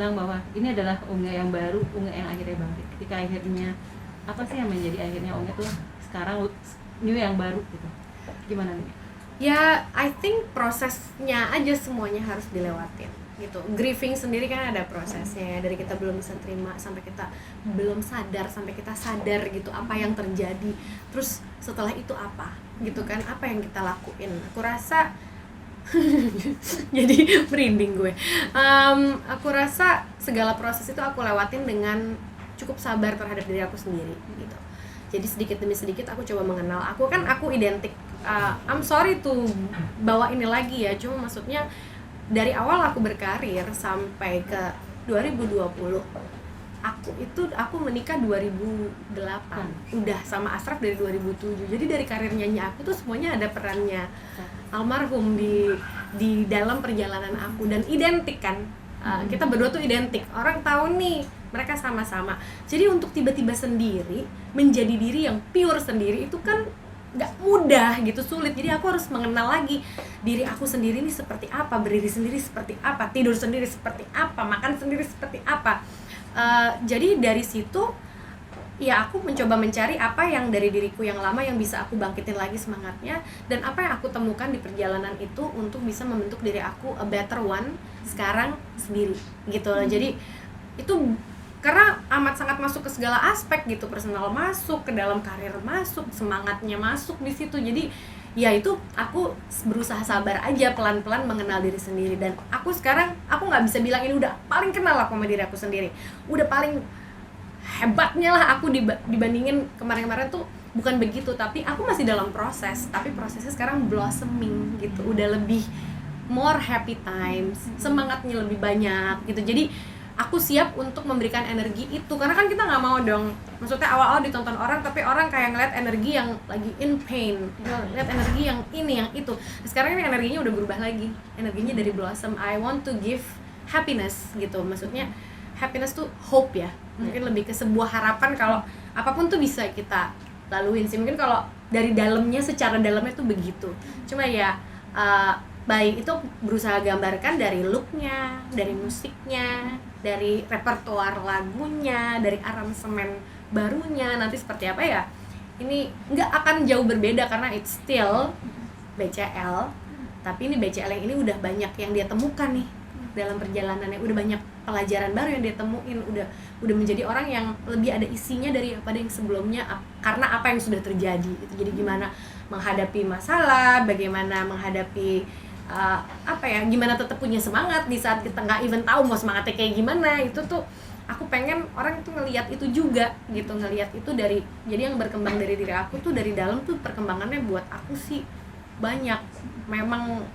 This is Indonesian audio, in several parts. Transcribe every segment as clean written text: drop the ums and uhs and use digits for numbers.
bilang bahwa ini adalah Unge yang baru, Unge yang akhirnya bangkit. Ketika akhirnya apa sih yang menjadi akhirnya Unge tuh sekarang new yang baru gitu. Gimana nih? Ya, I think prosesnya aja semuanya harus dilewatin gitu. Grieving sendiri kan ada prosesnya, dari kita belum bisa terima sampai kita belum sadar, sampai kita sadar gitu apa yang terjadi. Terus setelah itu apa gitu kan, apa yang kita lakuin. Aku rasa jadi merinding gue. Aku rasa segala proses itu aku lewatin dengan cukup sabar terhadap diri aku sendiri gitu. Jadi sedikit demi sedikit aku coba mengenal aku identik. I'm sorry to bawa ini lagi ya, cuma maksudnya dari awal aku berkarir sampai ke 2020 aku menikah 2008, udah sama Ashraf dari 2007. Jadi dari karir nyanyi aku tuh semuanya ada perannya almarhum di dalam perjalanan aku, dan identik kan. Kita berdua tuh identik, orang tahu nih mereka sama-sama. Jadi untuk tiba-tiba sendiri menjadi diri yang pure sendiri itu kan nggak mudah gitu, sulit. Jadi aku harus mengenal lagi diri aku sendiri ini seperti apa, berdiri sendiri seperti apa, tidur sendiri seperti apa, makan sendiri seperti apa. Jadi dari situ ya aku mencoba mencari apa yang dari diriku yang lama yang bisa aku bangkitin lagi semangatnya, dan apa yang aku temukan di perjalanan itu untuk bisa membentuk diri aku a better one sekarang sendiri gitu loh. Jadi itu karena amat sangat masuk ke segala aspek gitu, personal masuk, ke dalam karir masuk, semangatnya masuk di situ. Jadi ya itu aku berusaha sabar aja, pelan-pelan mengenal diri sendiri. Dan aku sekarang, aku nggak bisa bilang ini udah paling kenal aku sama diri aku sendiri, udah paling hebatnya lah aku dibandingin kemarin-kemarin tuh, bukan begitu. Tapi aku masih dalam proses, tapi prosesnya sekarang blossoming gitu, udah lebih more happy times, semangatnya lebih banyak gitu. Jadi aku siap untuk memberikan energi itu, karena kan kita nggak mau dong, maksudnya awal-awal ditonton orang tapi orang kayak ngeliat energi yang lagi in pain, ngeliat energi yang ini yang itu. Sekarang ini energinya udah berubah lagi, energinya dari blossom. I want to give happiness gitu, maksudnya happiness tuh hope ya, mungkin lebih ke sebuah harapan kalau apapun tuh bisa kita laluin sih. Mungkin kalau dari dalamnya, secara dalamnya tuh begitu. Cuma ya baik itu berusaha gambarkan dari looknya, dari musiknya, dari repertoar lagunya, dari aransemen barunya nanti seperti apa ya. Ini nggak akan jauh berbeda karena it's still BCL, tapi ini BCL yang ini udah banyak yang dia temukan nih dalam perjalanannya, udah banyak pelajaran baru yang dia temuin, udah menjadi orang yang lebih ada isinya daripada yang sebelumnya karena apa yang sudah terjadi gitu. Jadi gimana menghadapi masalah, bagaimana menghadapi gimana tetap punya semangat di saat kita nggak even tahu mau semangatnya kayak gimana. Itu tuh aku pengen orang itu ngelihat itu juga gitu, ngelihat itu dari, jadi yang berkembang dari diri aku tuh dari dalam tuh perkembangannya buat aku sih banyak. Memang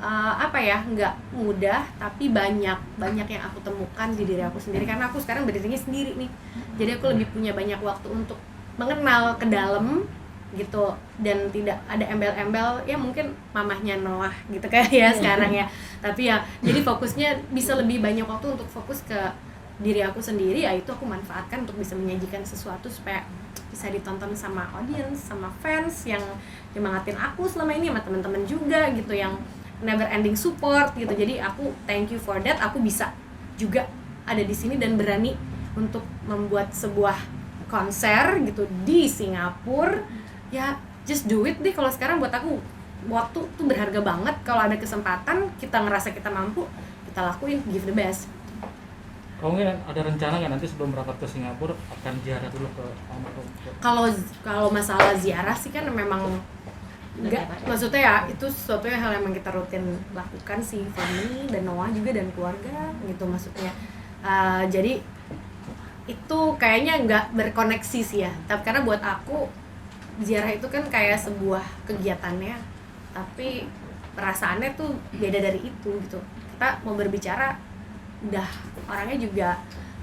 nggak mudah, tapi banyak yang aku temukan di diri aku sendiri karena aku sekarang berdirinya sendiri nih. Jadi aku lebih punya banyak waktu untuk mengenal ke dalam gitu, dan tidak ada embel-embel ya, mungkin mamahnya Noah gitu kan ya sekarang ya. Tapi ya jadi fokusnya bisa lebih banyak waktu untuk fokus ke diri aku sendiri, ya itu aku manfaatkan untuk bisa menyajikan sesuatu supaya bisa ditonton sama audience, sama fans yang nyemangatin aku selama ini, sama teman-teman juga gitu yang never ending support gitu. Jadi aku thank you for that, aku bisa juga ada di sini dan berani untuk membuat sebuah konser gitu di Singapura. Ya just do it deh. Kalau sekarang buat aku waktu tuh berharga banget. Kalau ada kesempatan, kita ngerasa kita mampu, kita lakuin, give the best. Kamu ada rencana nggak nanti sebelum berangkat ke Singapura akan ziarah dulu ke almarhum? Kalau masalah ziarah sih kan memang enggak, maksudnya ya itu sesuatu yang hal yang memang kita rutin lakukan sih, family dan Noah juga dan keluarga gitu maksudnya. Jadi itu kayaknya nggak berkoneksi sih ya. Tapi karena buat aku ziarah itu kan kayak sebuah kegiatannya, tapi perasaannya tuh beda dari itu gitu. Kita mau berbicara udah orangnya juga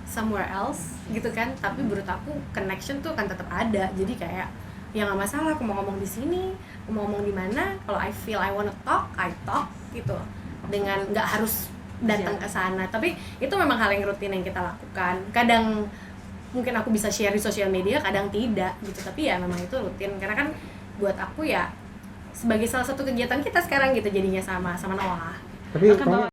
somewhere else gitu kan, tapi menurut aku connection tuh kan tetap ada. Jadi kayak ya nggak masalah aku mau ngomong di sini, aku mau ngomong di mana, kalau I feel I wanna talk, I talk gitu, dengan nggak harus datang ke sana. Tapi itu memang hal yang rutin yang kita lakukan. Kadang mungkin aku bisa share di sosial media, kadang tidak gitu, tapi ya memang itu rutin karena kan buat aku ya sebagai salah satu kegiatan kita sekarang gitu jadinya sama Noah. Tapi